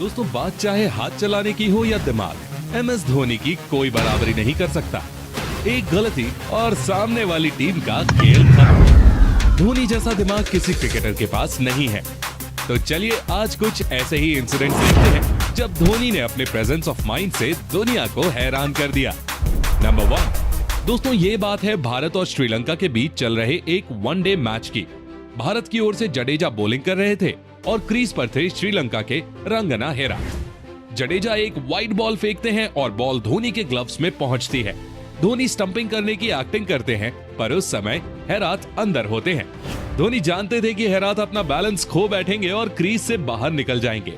दोस्तों बात चाहे हाथ चलाने की हो या दिमाग, MS धोनी की कोई बराबरी नहीं कर सकता। एक गलती और सामने वाली टीम का खेल खत्म। धोनी जैसा दिमाग किसी क्रिकेटर के पास नहीं है। तो चलिए आज कुछ ऐसे ही इंसिडेंट्स देखते हैं जब धोनी ने अपने प्रेजेंस ऑफ माइंड से दुनिया को हैरान कर दिया। नंबर 1, दोस्तों ये बात है भारत और श्रीलंका के बीच चल रहे एक वनडे मैच की। भारत की ओर से जडेजा बॉलिंग कर रहे थे और क्रीज पर थे श्रीलंका के रंगना हेरा। जडेजा एक वाइड बॉल फेंकते हैं और बॉल धोनी के ग्लव्स में पहुंचती है। धोनी स्टंपिंग करने की एक्टिंग करते हैं, पर उस समय हेरात अंदर होते हैं। धोनी जानते थे कि हेरात अपना बैलेंस खो बैठेंगे और क्रीज से बाहर निकल जाएंगे।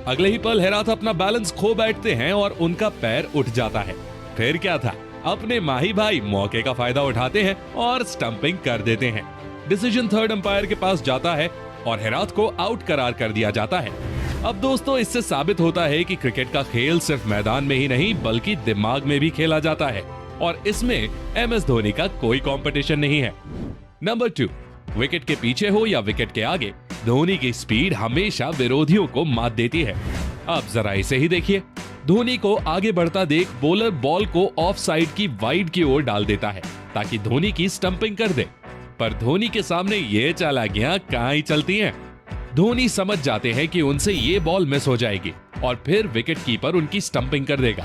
अगले ही पल हेरात अपना बैलेंस खो बैठते हैं और उनका पैर उठ जाता है। फिर क्या था, अपने माही भाई मौके का फायदा उठाते हैं और स्टंपिंग कर देते हैं। डिसीजन थर्ड अंपायर के पास जाता है और हेरात को आउट करार कर दिया जाता है। अब दोस्तों इससे साबित होता है कि क्रिकेट का खेल सिर्फ मैदान में ही नहीं बल्कि दिमाग में भी खेला जाता है और इसमें MS धोनी का कोई कंपटीशन नहीं है। नंबर 2, विकेट के पीछे हो या विकेट के आगे, धोनी की स्पीड हमेशा विरोधियों को मात देती है। अब जरा इसे ही देखिए, धोनी को आगे बढ़ता देख बॉलर बॉल को ऑफ साइड की वाइड की ओर डाल देता है ताकि धोनी की स्टंपिंग कर दे, पर धोनी के सामने ये चालाकियां कहां ही चलती हैं। धोनी समझ जाते हैं कि उनसे ये बॉल मिस हो जाएगी और फिर विकेट कीपर उनकी स्टंपिंग कर देगा।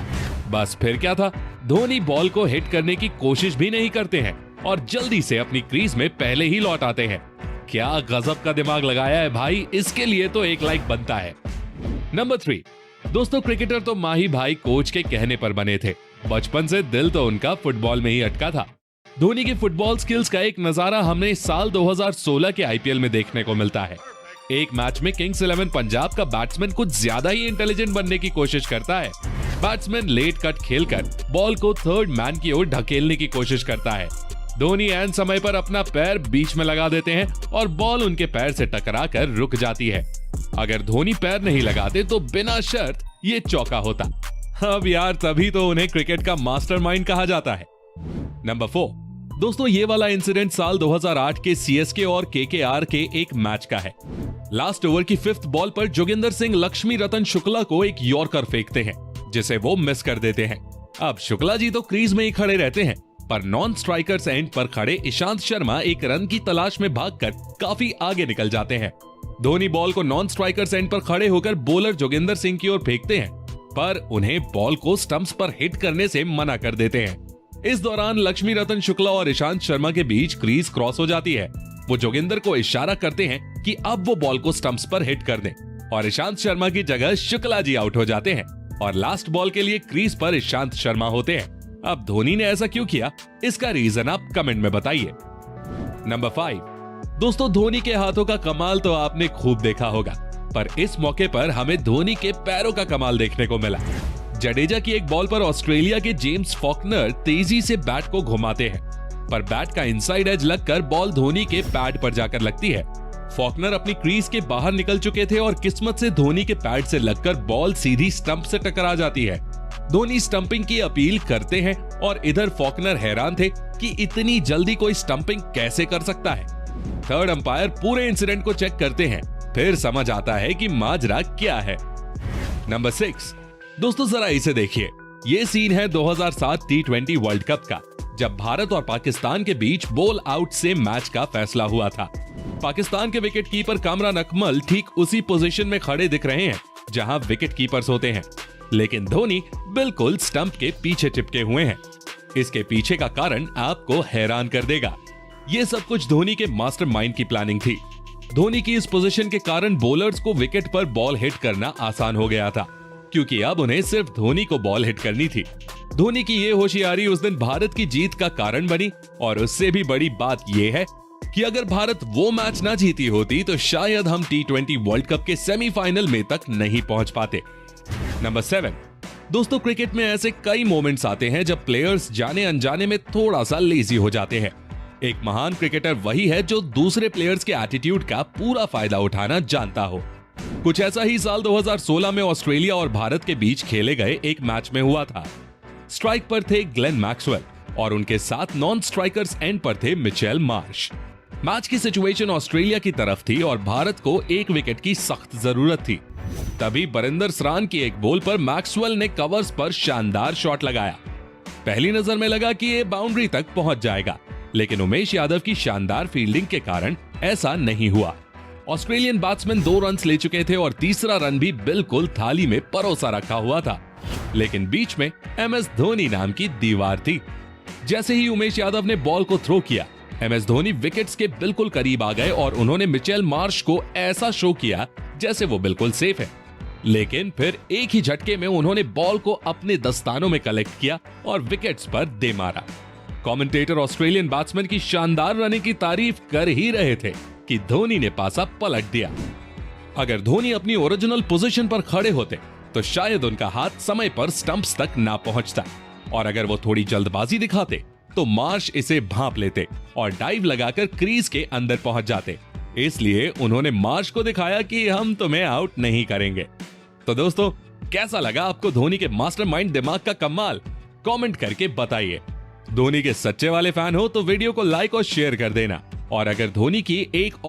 बस फिर क्या था, धोनी बॉल को हिट करने की कोशिश भी नहीं करते हैं और जल्दी से अपनी क्रीज में पहले ही लौट आते हैं। क्या गजब का दिमाग लगाया है भाई, इसके लिए तो एक लाइक बनता है। नंबर 3, दोस्तों क्रिकेटर तो माही भाई कोच के कहने पर बने थे। बचपन से दिल तो उनका फुटबॉल में ही अटका था। धोनी की फुटबॉल स्किल्स का एक नजारा हमें साल 2016 के IPL में देखने को मिलता है। एक मैच में किंग्स 11 पंजाब का बैट्समैन कुछ ज्यादा ही इंटेलिजेंट बनने की कोशिश करता है। बैट्समैन लेट कट खेलकर बॉल को थर्ड मैन की ओर ढकेलने की कोशिश करता है। धोनी ऐन समय पर अपना पैर बीच में लगा देते हैं और बॉल उनके पैर से टकराकर रुक जाती है। अगर धोनी पैर नहीं लगाते तो बिना शर्त ये चौका होता। अब यार तभी तो उन्हें क्रिकेट का मास्टरमाइंड कहा जाता है। नंबर 4, दोस्तों ये वाला इंसिडेंट साल 2008 के CSK और KKR के एक मैच का है। लास्ट ओवर की 5th बॉल पर जोगिंदर सिंह लक्ष्मी रतन शुक्ला को एक यॉर्कर फेंकते हैं जिसे वो मिस कर देते हैं। अब शुक्ला जी तो क्रीज में ही खड़े रहते हैं, पर नॉन स्ट्राइकर्स एंड पर खड़े ईशांत शर्मा एक रन की तलाश में भागकर काफी आगे निकल जाते हैं। धोनी बॉल को नॉन स्ट्राइकर्स एंड पर खड़े होकर बॉलर जोगिंदर सिंह की ओर फेंकते हैं, पर उन्हें बॉल को स्टंप्स पर हिट करने से मना कर देते हैं। इस दौरान लक्ष्मी रतन शुक्ला और ईशांत शर्मा के बीच क्रीज क्रॉस हो जाती है। वो जोगिंदर को इशारा करते हैं कि अब वो बॉल को स्टंप्स पर हिट कर दें और ईशांत शर्मा की जगह शुक्ला जी आउट हो जाते हैं और लास्ट बॉल के लिए क्रीज पर ईशांत शर्मा होते हैं। अब धोनी ने ऐसा क्यों किया, इसका रीजन आप कमेंट में बताइए। नंबर 5, दोस्तों धोनी के हाथों का कमाल तो आपने खूब देखा होगा, पर इस मौके पर हमें धोनी के पैरों का कमाल देखने को मिला। जडेजा की एक बॉल पर ऑस्ट्रेलिया के जेम्स फॉकनर तेजी से बैट को घुमाते हैं, पर बैट का इनसाइड एज लगकर बॉल धोनी के पैड पर जाकर लगती है। फॉकनर अपनी क्रीज के बाहर निकल चुके थे और किस्मत से धोनी के पैड से लगकर बॉल सीधी स्टंप से टकरा जाती है। धोनी स्टंपिंग की अपील करते हैं और इधर फॉकनर हैरान थे कि इतनी जल्दी कोई स्टंपिंग कैसे कर सकता है। थर्ड अंपायर पूरे इंसिडेंट को चेक करते हैं, फिर समझ आता है कि माजरा क्या है। नंबर 6, दोस्तों जरा इसे देखिए, ये सीन है 2007 T20 वर्ल्ड कप का, जब भारत और पाकिस्तान के बीच बॉल आउट से मैच का फैसला हुआ था। पाकिस्तान के विकेट कीपर कामरान अकमल ठीक उसी पोजीशन में खड़े दिख रहे हैं जहां विकेट कीपर्स होते हैं, लेकिन धोनी बिल्कुल स्टंप के पीछे चिपके हुए हैं। इसके पीछे का कारण आपको हैरान कर देगा। ये सब कुछ धोनी के मास्टरमाइंड की प्लानिंग थी। धोनी की इस पोजीशन के कारण बॉलर्स को विकेट पर बॉल हिट करना आसान हो गया था, क्योंकि अब उन्हें सिर्फ धोनी को बॉल हिट करनी थी। धोनी की ये होशियारी उस दिन भारत की जीत का कारण बनी और उससे भी बड़ी बात यह है कि अगर भारत वो मैच ना जीती होती तो शायद हम T20 वर्ल्ड कप के सेमीफाइनल में तक नहीं पहुंच पाते। नंबर 7, दोस्तों क्रिकेट में ऐसे कई मोमेंट्स आते हैं जब प्लेयर्स जाने अनजाने में थोड़ा सा लेजी हो जाते हैं। एक महान क्रिकेटर वही है जो दूसरे प्लेयर्स के एटीट्यूड का पूरा फायदा उठाना जानता हो। कुछ ऐसा ही साल 2016 में ऑस्ट्रेलिया और भारत के बीच खेले गए एक मैच में हुआ था। स्ट्राइक पर थे ग्लेन मैक्सवेल और उनके साथ नॉन स्ट्राइकर्स एंड पर थे मिचेल मार्श। मैच की सिचुएशन ऑस्ट्रेलिया की तरफ थी और भारत को एक विकेट की सख्त जरूरत थी। तभी बरिंदर सरान की एक बॉल पर मैक्सवेल ने कवर्स पर शानदार शॉट लगाया। पहली नजर में लगा कि ये बाउंड्री तक पहुंच जाएगा, लेकिन उमेश यादव की शानदार फील्डिंग के कारण ऐसा नहीं हुआ। ऑस्ट्रेलियन बैट्समैन 2 रन ले चुके थे और तीसरा रन भी बिल्कुल थाली में परोसा रखा हुआ था, लेकिन बीच में MS धोनी नाम की दीवार थी। जैसे ही उमेश यादव ने बॉल को थ्रो किया, MS धोनी विकेट्स के बिल्कुल करीब आ गए और उन्होंने मिचेल मार्श को ऐसा शो किया जैसे वो बिल्कुल सेफ है। लेकिन फिर एक ही झटके में उन्होंने बॉल को अपने दस्तानों में कलेक्ट किया और विकेट्स पर दे मारा। कमेंटेटर ऑस्ट्रेलियन बैट्समैन की शानदार रनिंग की तारीफ कर ही रहे थे कि धोनी ने पासा पलट दिया। अगर धोनी अपनी ओरिजिनल पोजीशन पर खड़े होते तो शायद उनका हाथ समय पर स्टंप्स तक ना पहुंचता, और अगर वो थोड़ी जल्दबाजी दिखाते तो मार्श इसे भांप लेते और डाइव लगाकर क्रीज के अंदर पहुंच जाते। इसलिए उन्होंने मार्श को दिखाया कि हम तुम्हें आउट नहीं करेंगे। तो दोस्तों, कैसा लगा आपको धोनी के मास्टरमाइंड दिमाग का कमाल? कमेंट करके बताइए। धोनी के सच्चे वाले फैन हो तो वीडियो को लाइक और शेयर कर देना, और अगर धोनी की एक